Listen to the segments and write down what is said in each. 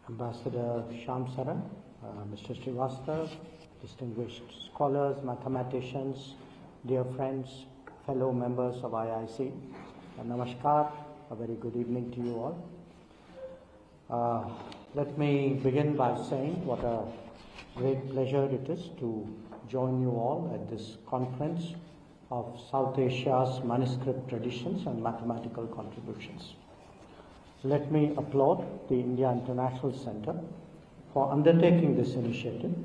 Ambassador Shyam Saran, Mr. Srivastava, distinguished scholars, mathematicians, dear friends, fellow members of IIC, Namaskar, a very good evening to you all. Let me begin by saying what a great pleasure it is to join you all at this conference of South Asia's manuscript traditions and mathematical contributions. Let me applaud the India International Center for undertaking this initiative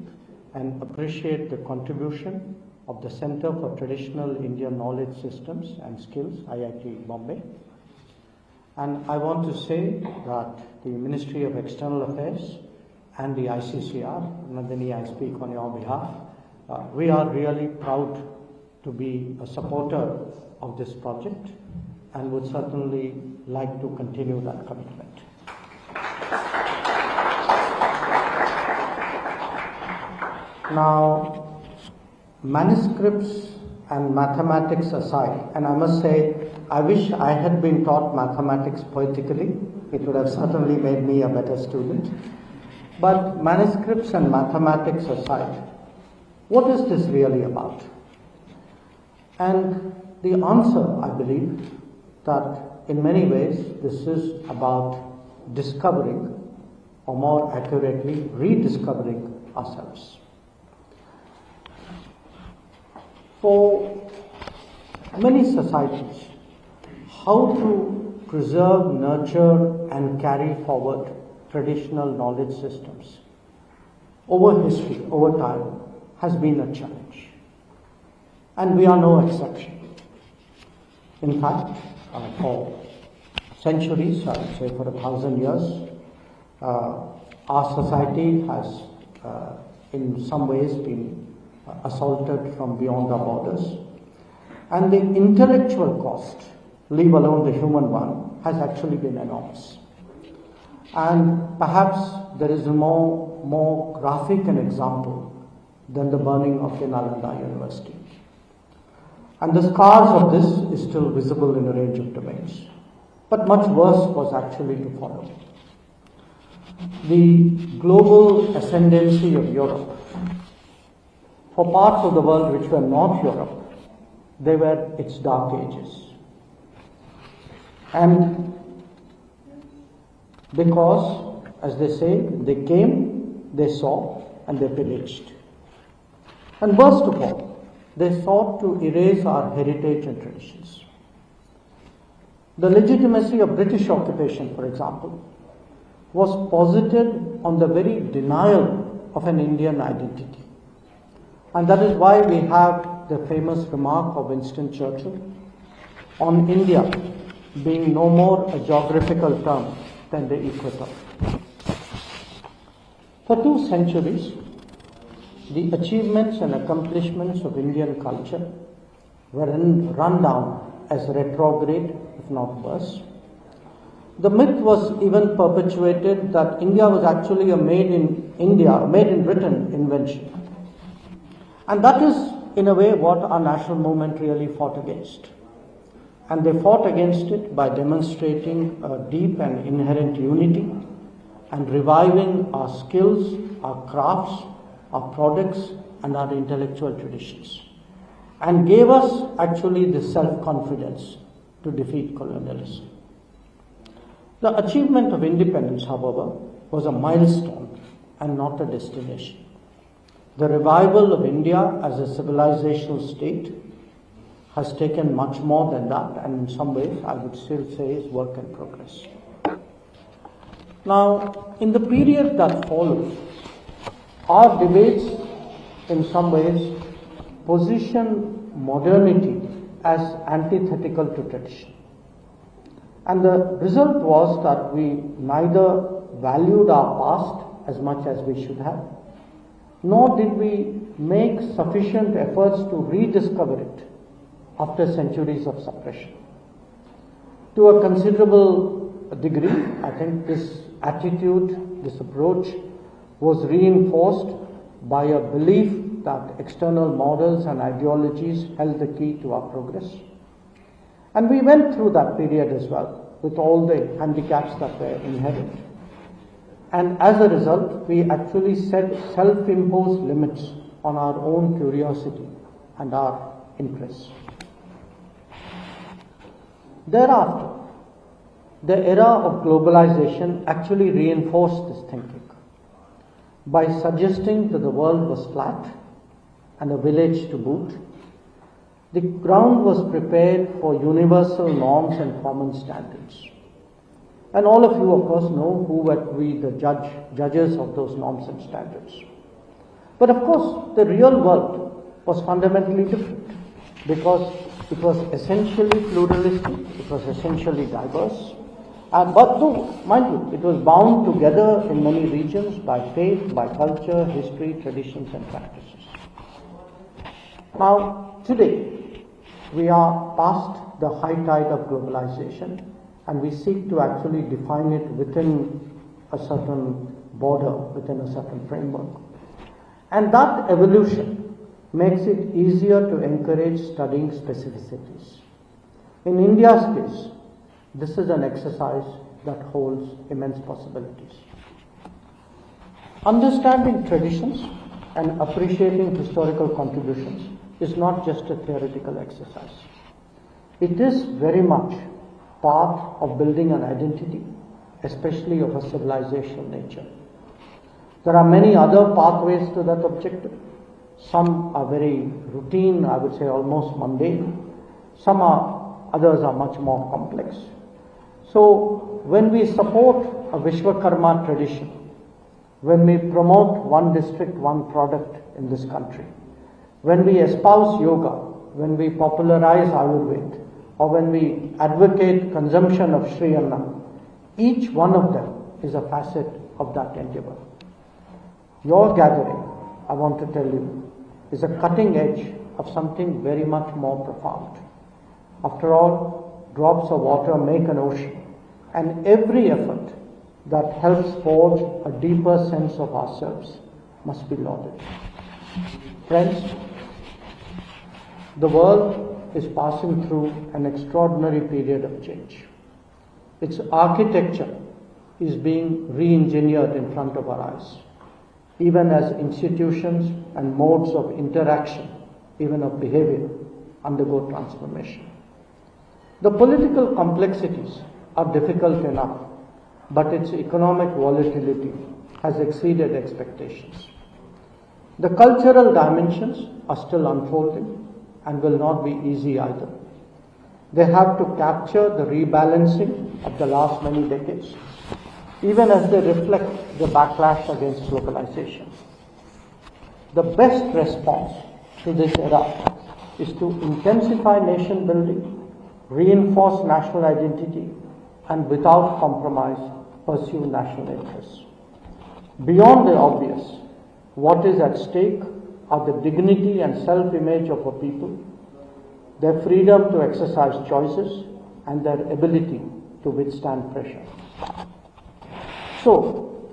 and appreciate the contribution of the Center for Traditional Indian Knowledge Systems and Skills, IIT Bombay. And I want to say that the Ministry of External Affairs and the ICCR, Nandini, I speak on your behalf, we are really proud to be a supporter of this project and would certainly like to continue that commitment. Now, manuscripts and mathematics aside, and I must say, I wish I had been taught mathematics poetically. It would have certainly made me a better student. But manuscripts and mathematics aside, what is this really about? And the answer, I believe, that in many ways this is about discovering, or more accurately, rediscovering ourselves. For many societies, how to preserve, nurture, and carry forward traditional knowledge systems over history, over time, has been a challenge. And we are no exception. In fact, for centuries, I would say for 1,000 years, our society has in some ways been assaulted from beyond our borders. And the intellectual cost, leave alone the human one, has actually been enormous. And perhaps there is a more graphic an example than the burning of the Nalanda University. And the scars of this is still visible in a range of domains. But much worse was actually to follow. The global ascendancy of Europe. For parts of the world which were not Europe, they were its dark ages. And because, as they say, they came, they saw, and they pillaged. And worst of all, they sought to erase our heritage and traditions. The legitimacy of British occupation, for example, was posited on the very denial of an Indian identity. And that is why we have the famous remark of Winston Churchill on India being no more a geographical term than the equator. For 2 centuries, the achievements and accomplishments of Indian culture were run down as retrograde, if not worse. The myth was even perpetuated that India was actually a made in Britain invention. And that is, in a way, what our national movement really fought against. And they fought against it by demonstrating a deep and inherent unity and reviving our skills, our crafts, our products, and our intellectual traditions. And gave us actually the self-confidence to defeat colonialism. The achievement of independence, however, was a milestone and not a destination. The revival of India as a civilizational state has taken much more than that, and in some ways I would still say is work in progress. Now, in the period that followed, our debates in some ways position modernity as antithetical to tradition. And the result was that we neither valued our past as much as we should have, nor did we make sufficient efforts to rediscover it after centuries of suppression. To a considerable degree, I think this attitude, this approach was reinforced by a belief that external models and ideologies held the key to our progress. And we went through that period as well, with all the handicaps that were inherent. And as a result, we actually set self-imposed limits on our own curiosity and our interests. Thereafter, the era of globalization actually reinforced this thinking by suggesting that the world was flat and a village to boot. The ground was prepared for universal norms and common standards. And all of you, of course, know who were the judges of those norms and standards. But of course, the real world was fundamentally different because it was essentially pluralistic, it was essentially diverse. But though, mind you, it was bound together in many regions by faith, by culture, history, traditions and practices. Now, today, we are past the high tide of globalization and we seek to actually define it within a certain border, within a certain framework. And that evolution makes it easier to encourage studying specificities. In India's case, this is an exercise that holds immense possibilities. Understanding traditions and appreciating historical contributions is not just a theoretical exercise. It is very much part of building an identity, especially of a civilizational nature. There are many other pathways to that objective. Some are very routine, I would say almost mundane. Others are much more complex. So when we support a Vishwakarma tradition, when we promote one district, one product in this country, when we espouse yoga, when we popularize Ayurveda, or when we advocate consumption of Shree Anna, each one of them is a facet of that endeavor. Your gathering, I want to tell you, is a cutting edge of something very much more profound. After all, drops of water make an ocean, and every effort that helps forge a deeper sense of ourselves must be lauded. Friends, the world is passing through an extraordinary period of change. Its architecture is being re-engineered in front of our eyes, even as institutions and modes of interaction, even of behavior, undergo transformation. The political complexities are difficult enough, but its economic volatility has exceeded expectations. The cultural dimensions are still unfolding and will not be easy either. They have to capture the rebalancing of the last many decades, even as they reflect the backlash against globalization. The best response to this era is to intensify nation building, reinforce national identity, and without compromise pursue national interests. Beyond the obvious, what is at stake are the dignity and self-image of a people, their freedom to exercise choices, and their ability to withstand pressure. So,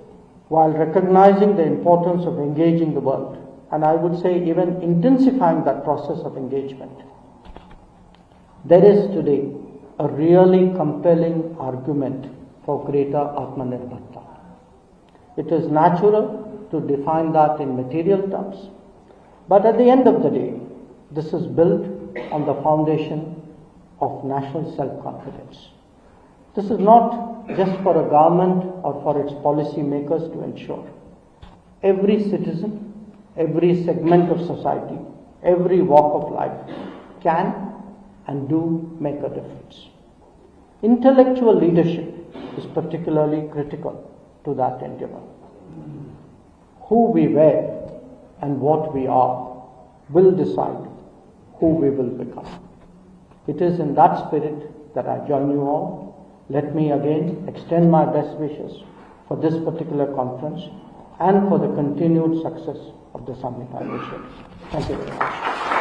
while recognizing the importance of engaging the world, and I would say even intensifying that process of engagement, there is today a really compelling argument for greater Atmanirbharta. It is natural to define that in material terms, but at the end of the day, this is built on the foundation of national self-confidence. This is not just for a government or for its policy makers to ensure. Every citizen, every segment of society, every walk of life can and do make a difference. Intellectual leadership is particularly critical to that endeavor. Who we were and what we are will decide who we will become. It is in that spirit that I join you all. Let me again extend my best wishes for this particular conference and for the continued success of the SAMHiTA initiative. Thank you very much.